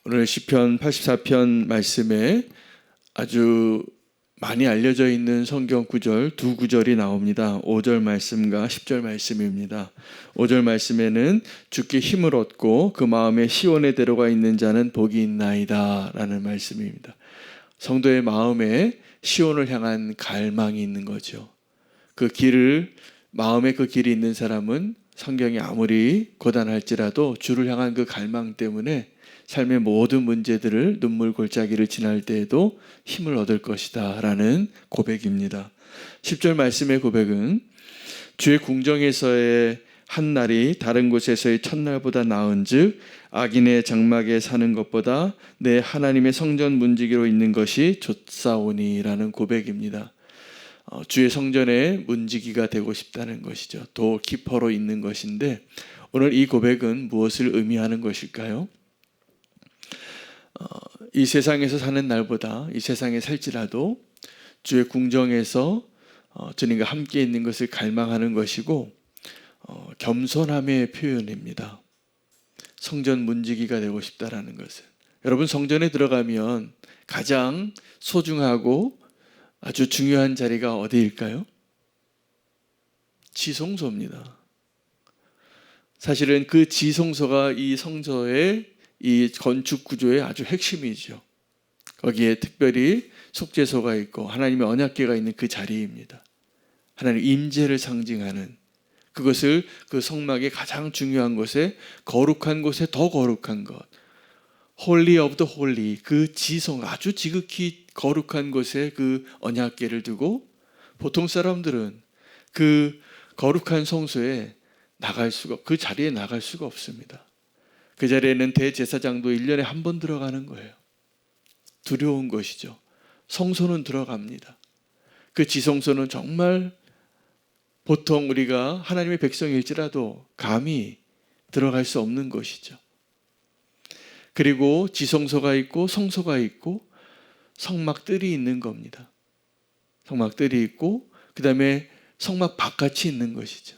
오늘 시편 84편 말씀에 아주 많이 알려져 있는 성경 구절 두 구절이 나옵니다. 5절 말씀과 10절 말씀입니다. 5절 말씀에는 주께 힘을 얻고 그 마음에 시온에 들어가 있는 자는 복이 있나이다 라는 말씀입니다. 성도의 마음에 시온을 향한 갈망이 있는 거죠. 마음에 그 길이 있는 사람은 성경이 아무리 고단할지라도 주를 향한 그 갈망 때문에 삶의 모든 문제들을 눈물 골짜기를 지날 때에도 힘을 얻을 것이다 라는 고백입니다. 10절 말씀의 고백은 주의 궁정에서의 한 날이 다른 곳에서의 첫날보다 나은즉 악인의 장막에 사는 것보다 내 하나님의 성전 문지기로 있는 것이 좋사오니 라는 고백입니다. 주의 성전의 문지기가 되고 싶다는 것이죠. 도키퍼로 있는 것인데 오늘 이 고백은 무엇을 의미하는 것일까요? 이 세상에서 사는 날보다 이 세상에 살지라도 주의 궁정에서 주님과 함께 있는 것을 갈망하는 것이고 겸손함의 표현입니다. 성전 문지기가 되고 싶다라는 것은 여러분 성전에 들어가면 가장 소중하고 아주 중요한 자리가 어디일까요? 지성소입니다. 사실은 그 지성소가 이 성전의 이 건축 구조의 아주 핵심이죠. 거기에 특별히 속죄소가 있고 하나님의 언약궤가 있는 그 자리입니다. 하나님의 임재를 상징하는 그것을 그 성막의 가장 중요한 곳에 거룩한 곳에 더 거룩한 것 Holy of the Holy 그 지성 아주 지극히 거룩한 곳에 그 언약궤를 두고 보통 사람들은 그 거룩한 성소에 그 자리에 나갈 수가 없습니다. 그 자리에는 대제사장도 1년에 한 번 들어가는 거예요. 두려운 것이죠. 성소는 들어갑니다. 그 지성소는 정말 보통 우리가 하나님의 백성일지라도 감히 들어갈 수 없는 것이죠. 그리고 지성소가 있고 성소가 있고 성막들이 있는 겁니다. 성막들이 있고 그 다음에 성막 바깥이 있는 것이죠.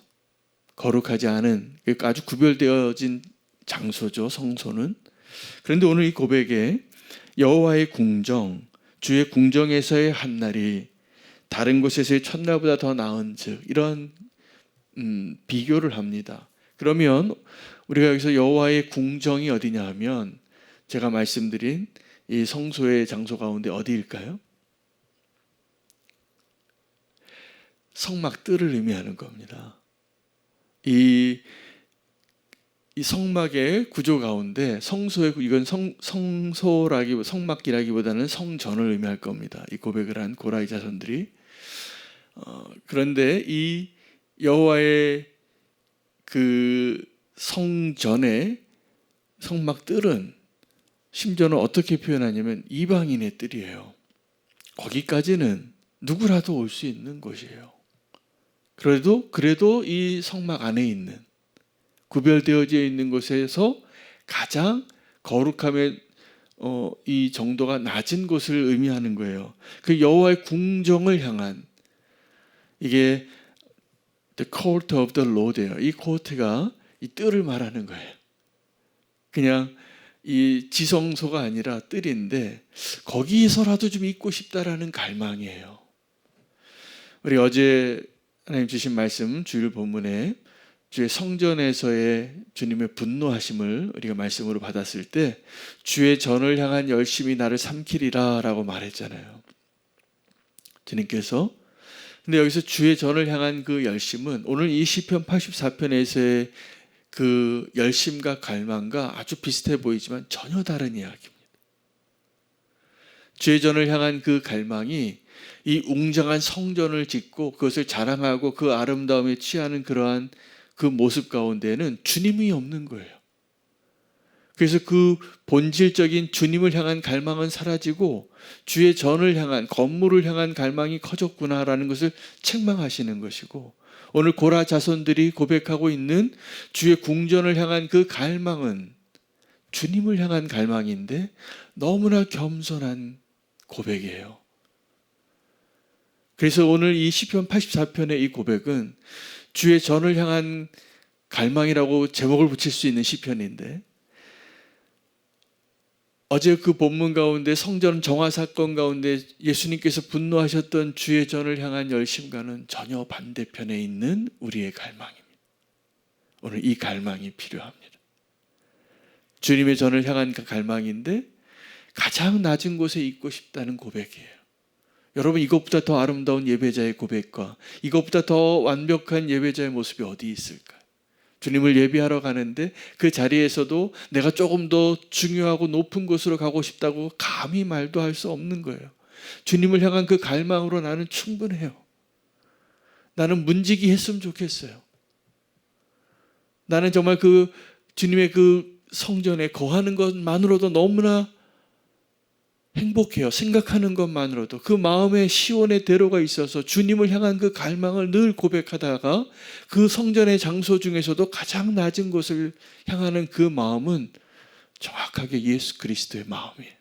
거룩하지 않은 아주 구별되어진 장소죠. 성소는. 그런데 오늘 이 고백에 여호와의 궁정, 주의 궁정에서의 한 날이 다른 곳에서의 첫날보다 더 나은즉 이런 비교를 합니다. 그러면 우리가 여기서 여호와의 궁정이 어디냐 하면 제가 말씀드린 이 성소의 장소 가운데 어디일까요? 성막들을 의미하는 겁니다. 이 성막의 구조 가운데 이건 성막이라기보다는 성전을 의미할 겁니다. 이 고백을 한 고라이 자손들이 그런데 이 여호와의 그 성전의 성막들은 심지어는 어떻게 표현하냐면 이방인의 뜰이에요. 거기까지는 누구라도 올 수 있는 곳이에요. 그래도 이 성막 안에 있는 구별되어져 있는 곳에서 가장 거룩함의 이 정도가 낮은 곳을 의미하는 거예요. 그 여호와의 궁정을 향한 이게 the court of the Lord예요. 이 코트가 이 뜰을 말하는 거예요. 그냥 이 지성소가 아니라 뜰인데 거기서라도 좀 있고 싶다라는 갈망이에요. 우리 어제 하나님 주신 말씀 주일 본문에 주의 성전에서의 주님의 분노하심을 우리가 말씀으로 받았을 때 주의 전을 향한 열심이 나를 삼키리라 라고 말했잖아요. 주님께서 근데 여기서 주의 전을 향한 그 열심은 오늘 이 시편 84편에서의 그 열심과 갈망과 아주 비슷해 보이지만 전혀 다른 이야기입니다. 주의 전을 향한 그 갈망이 이 웅장한 성전을 짓고 그것을 자랑하고 그 아름다움에 취하는 그러한 그 모습 가운데는 주님이 없는 거예요. 그래서 그 본질적인 주님을 향한 갈망은 사라지고 주의 전을 향한 건물을 향한 갈망이 커졌구나라는 것을 책망하시는 것이고 오늘 고라 자손들이 고백하고 있는 주의 궁전을 향한 그 갈망은 주님을 향한 갈망인데 너무나 겸손한 고백이에요. 그래서 오늘 이 시편 84편의 이 고백은 주의 전을 향한 갈망이라고 제목을 붙일 수 있는 시편인데 어제 그 본문 가운데 성전 정화 사건 가운데 예수님께서 분노하셨던 주의 전을 향한 열심과는 전혀 반대편에 있는 우리의 갈망입니다. 오늘 이 갈망이 필요합니다. 주님의 전을 향한 그 갈망인데 가장 낮은 곳에 있고 싶다는 고백이에요. 여러분, 이것보다 더 아름다운 예배자의 고백과 이것보다 더 완벽한 예배자의 모습이 어디 있을까요? 주님을 예배하러 가는데 그 자리에서도 내가 조금 더 중요하고 높은 곳으로 가고 싶다고 감히 말도 할 수 없는 거예요. 주님을 향한 그 갈망으로 나는 충분해요. 나는 문지기 했으면 좋겠어요. 나는 정말 그 주님의 그 성전에 거하는 것만으로도 너무나 행복해요. 생각하는 것만으로도 그 마음에 시온의 대로가 있어서 주님을 향한 그 갈망을 늘 고백하다가 그 성전의 장소 중에서도 가장 낮은 곳을 향하는 그 마음은 정확하게 예수 그리스도의 마음이에요.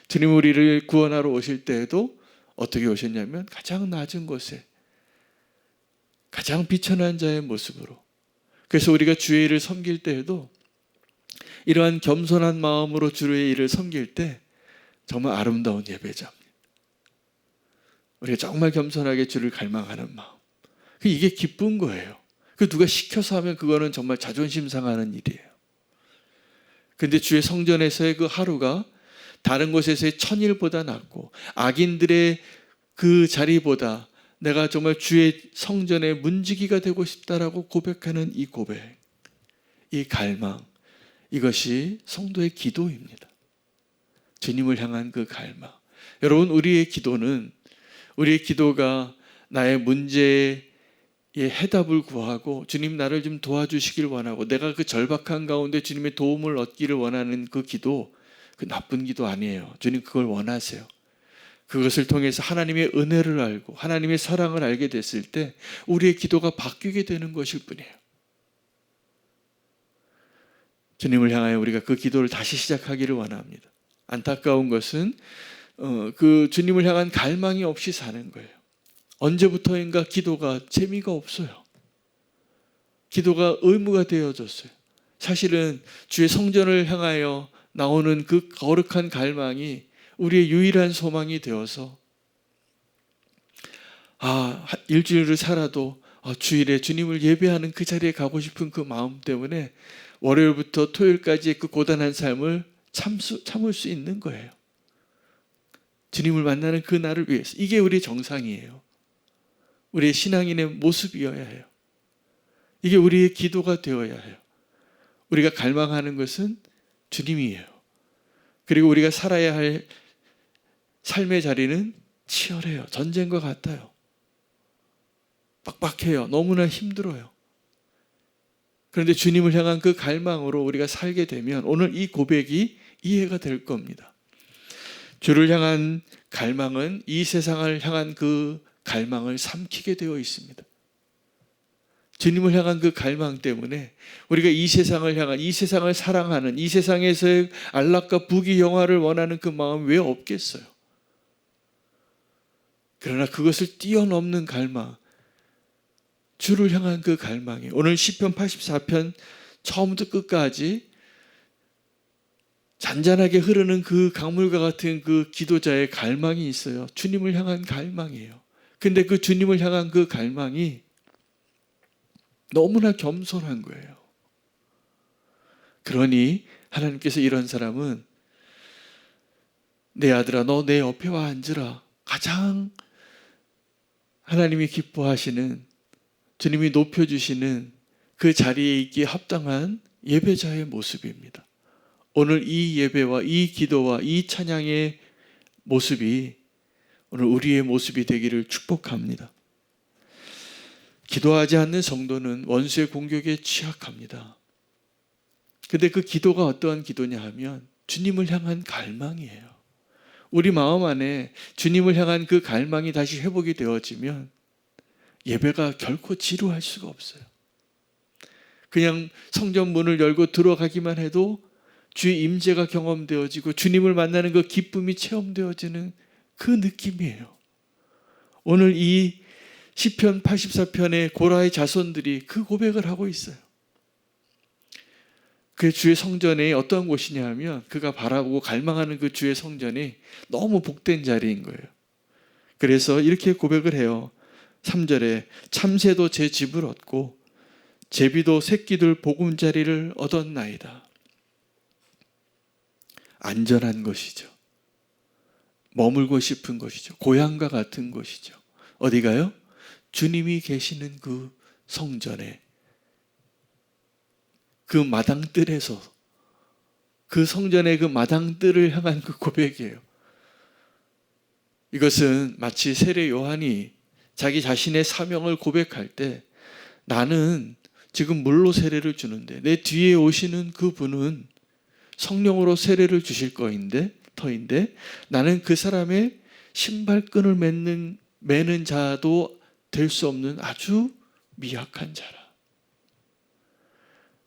주님 우리를 구원하러 오실 때에도 어떻게 오셨냐면 가장 낮은 곳에 가장 비천한 자의 모습으로. 그래서 우리가 주의 일을 섬길 때에도 이러한 겸손한 마음으로 주의 일을 섬길 때 정말 아름다운 예배자입니다. 우리가 정말 겸손하게 주를 갈망하는 마음. 이게 기쁜 거예요. 누가 시켜서 하면 그거는 정말 자존심 상하는 일이에요. 그런데 주의 성전에서의 그 하루가 다른 곳에서의 천일보다 낫고 악인들의 그 자리보다 내가 정말 주의 성전의 문지기가 되고 싶다라고 고백하는 이 고백, 이 갈망, 이것이 성도의 기도입니다. 주님을 향한 그 갈망. 여러분, 우리의 기도가 나의 문제에 해답을 구하고 주님 나를 좀 도와주시길 원하고 내가 그 절박한 가운데 주님의 도움을 얻기를 원하는 그 기도, 그 나쁜 기도 아니에요. 주님 그걸 원하세요. 그것을 통해서 하나님의 은혜를 알고 하나님의 사랑을 알게 됐을 때 우리의 기도가 바뀌게 되는 것일 뿐이에요. 주님을 향하여 우리가 그 기도를 다시 시작하기를 원합니다. 안타까운 것은 그 주님을 향한 갈망이 없이 사는 거예요. 언제부터인가 기도가 재미가 없어요. 기도가 의무가 되어졌어요. 사실은 주의 성전을 향하여 나오는 그 거룩한 갈망이 우리의 유일한 소망이 되어서 일주일을 살아도 주일에 주님을 예배하는 그 자리에 가고 싶은 그 마음 때문에 월요일부터 토요일까지의 그 고단한 삶을 참을 수 있는 거예요. 주님을 만나는 그 날을 위해서. 이게 우리의 정상이에요. 우리의 신앙인의 모습이어야 해요. 이게 우리의 기도가 되어야 해요. 우리가 갈망하는 것은 주님이에요. 그리고 우리가 살아야 할 삶의 자리는 치열해요. 전쟁과 같아요. 빡빡해요. 너무나 힘들어요. 그런데 주님을 향한 그 갈망으로 우리가 살게 되면 오늘 이 고백이 이해가 될 겁니다. 주를 향한 갈망은 이 세상을 향한 그 갈망을 삼키게 되어 있습니다. 주님을 향한 그 갈망 때문에 우리가 이 세상을 사랑하는, 이 세상에서의 안락과 부귀 영화를 원하는 그 마음 왜 없겠어요? 그러나 그것을 뛰어넘는 갈망, 주를 향한 그 갈망이 오늘 시편 84편 처음부터 끝까지 잔잔하게 흐르는 그 강물과 같은 그 기도자의 갈망이 있어요. 주님을 향한 갈망이에요. 근데 그 주님을 향한 그 갈망이 너무나 겸손한 거예요. 그러니 하나님께서 이런 사람은 내 아들아 너 내 옆에 와 앉으라. 가장 하나님이 기뻐하시는, 주님이 높여주시는 그 자리에 있기에 합당한 예배자의 모습입니다. 오늘 이 예배와 이 기도와 이 찬양의 모습이 오늘 우리의 모습이 되기를 축복합니다. 기도하지 않는 성도는 원수의 공격에 취약합니다. 근데 그 기도가 어떠한 기도냐 하면 주님을 향한 갈망이에요. 우리 마음 안에 주님을 향한 그 갈망이 다시 회복이 되어지면 예배가 결코 지루할 수가 없어요. 그냥 성전 문을 열고 들어가기만 해도 주의 임재가 경험되어지고 주님을 만나는 그 기쁨이 체험되어지는 그 느낌이에요. 오늘 이 시편 84편의 고라의 자손들이 그 고백을 하고 있어요. 그 주의 성전이 어떠한 곳이냐 하면 그가 바라보고 갈망하는 그 주의 성전이 너무 복된 자리인 거예요. 그래서 이렇게 고백을 해요. 3절에 참새도 제 집을 얻고 제비도 새끼들 보금자리를 얻었나이다. 안전한 것이죠. 머물고 싶은 것이죠. 고향과 같은 것이죠. 어디가요? 주님이 계시는 그 성전에, 그 마당뜰에서, 그 성전의 그 마당뜰을 향한 그 고백이에요. 이것은 마치 세례 요한이 자기 자신의 사명을 고백할 때, 나는 지금 물로 세례를 주는데 내 뒤에 오시는 그 분은 성령으로 세례를 주실 터인데 나는 그 사람의 신발끈을 매는 자도 될 수 없는 아주 미약한 자라.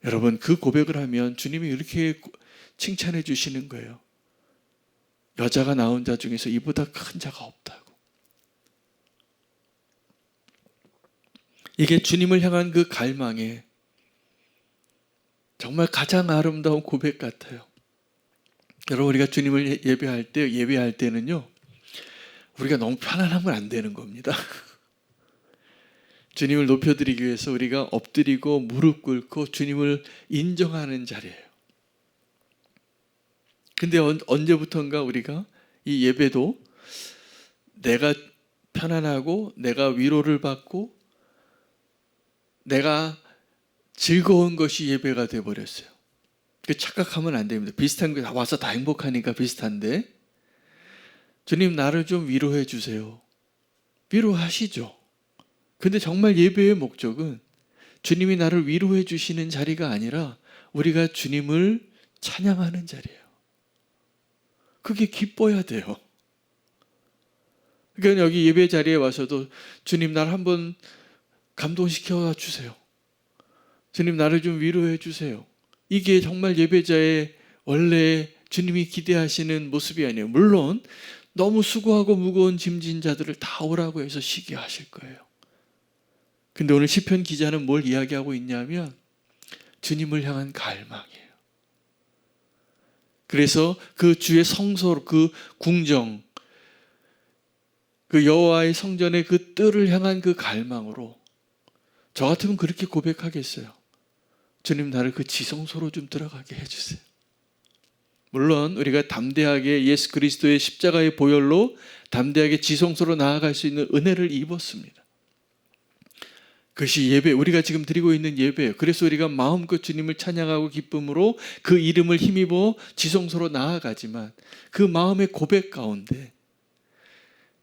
여러분, 그 고백을 하면 주님이 이렇게 칭찬해 주시는 거예요. 여자가 낳은 자 중에서 이보다 큰 자가 없다고. 이게 주님을 향한 그 갈망에 정말 가장 아름다운 고백 같아요. 여러분, 우리가 주님을 예배할 때는요, 우리가 너무 편안하면 안 되는 겁니다. 주님을 높여드리기 위해서 우리가 엎드리고 무릎 꿇고 주님을 인정하는 자리예요. 근데 언제부턴가 우리가 이 예배도 내가 편안하고 내가 위로를 받고 내가 즐거운 것이 예배가 되어버렸어요. 착각하면 안 됩니다. 비슷한 게 와서 다 행복하니까 비슷한데, 주님 나를 좀 위로해 주세요. 위로하시죠. 근데 정말 예배의 목적은 주님이 나를 위로해 주시는 자리가 아니라 우리가 주님을 찬양하는 자리예요. 그게 기뻐야 돼요. 그러니까 여기 예배 자리에 와서도 주님 나를 한번 감동시켜 주세요. 주님 나를 좀 위로해 주세요. 이게 정말 예배자의 원래 주님이 기대하시는 모습이 아니에요. 물론 너무 수고하고 무거운 짐진 자들을 다 오라고 해서 쉬게 하실 거예요. 근데 오늘 시편 기자는 뭘 이야기하고 있냐면 주님을 향한 갈망이에요. 그래서 그 주의 성소, 그 궁정, 그 여호와의 성전의 그 뜰을 향한 그 갈망으로, 저 같으면 그렇게 고백하겠어요. 주님 나를 그 지성소로 좀 들어가게 해주세요. 물론 우리가 담대하게 예수 그리스도의 십자가의 보혈로 담대하게 지성소로 나아갈 수 있는 은혜를 입었습니다. 그것이 예배, 우리가 지금 드리고 있는 예배예요. 그래서 우리가 마음껏 주님을 찬양하고 기쁨으로 그 이름을 힘입어 지성소로 나아가지만 그 마음의 고백 가운데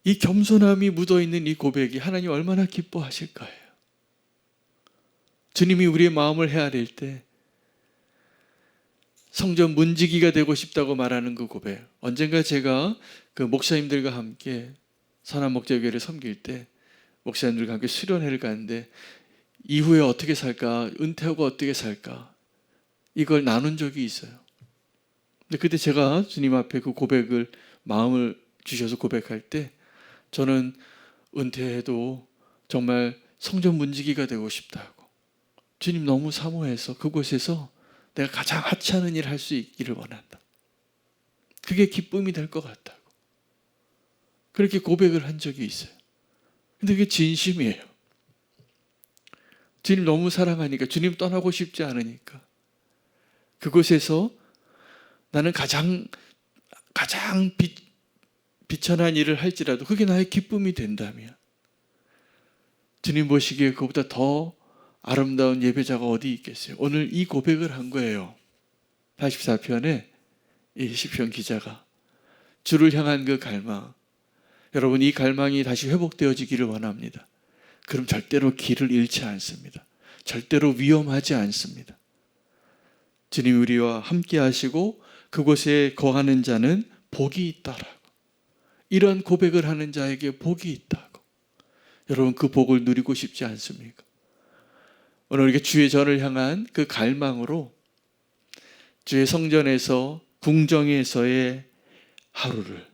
이 겸손함이 묻어있는 이 고백이 하나님 얼마나 기뻐하실 거예요. 주님이 우리의 마음을 헤아릴 때 성전 문지기가 되고 싶다고 말하는 그 고백. 언젠가 제가 그 목사님들과 함께 선한목자교회를 섬길 때 목사님들과 함께 수련회를 가는데 이후에 어떻게 살까, 은퇴하고 어떻게 살까, 이걸 나눈 적이 있어요. 근데 그때 제가 주님 앞에 그 고백을, 마음을 주셔서 고백할 때 저는 은퇴해도 정말 성전 문지기가 되고 싶다고, 주님 너무 사모해서 그곳에서 내가 가장 하찮은 일을 할 수 있기를 원한다. 그게 기쁨이 될 것 같다고 그렇게 고백을 한 적이 있어요. 근데 그게 진심이에요. 주님 너무 사랑하니까, 주님 떠나고 싶지 않으니까 그곳에서 나는 가장 비천한 일을 할지라도 그게 나의 기쁨이 된다면 주님 보시기에 그보다 더 아름다운 예배자가 어디 있겠어요. 오늘 이 고백을 한 거예요. 84편에 이 시편 기자가 주를 향한 그 갈망, 여러분 이 갈망이 다시 회복되어지기를 원합니다. 그럼 절대로 길을 잃지 않습니다. 절대로 위험하지 않습니다. 주님 우리와 함께 하시고 그곳에 거하는 자는 복이 있다라고, 이런 고백을 하는 자에게 복이 있다고. 여러분 그 복을 누리고 싶지 않습니까? 오늘 우리가 주의 전을 향한 그 갈망으로 주의 성전에서, 궁정에서의 하루를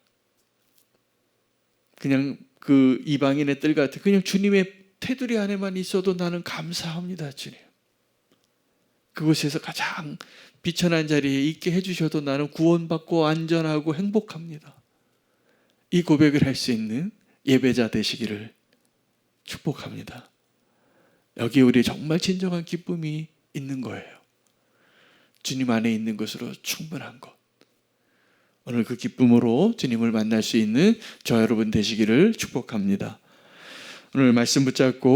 그냥 그 이방인의 뜰 같은 그냥 주님의 테두리 안에만 있어도 나는 감사합니다. 주님, 그곳에서 가장 비천한 자리에 있게 해주셔도 나는 구원받고 안전하고 행복합니다. 이 고백을 할 수 있는 예배자 되시기를 축복합니다. 여기 우리 정말 진정한 기쁨이 있는 거예요. 주님 안에 있는 것으로 충분한 것. 오늘 그 기쁨으로 주님을 만날 수 있는 저와 여러분 되시기를 축복합니다. 오늘 말씀 붙잡고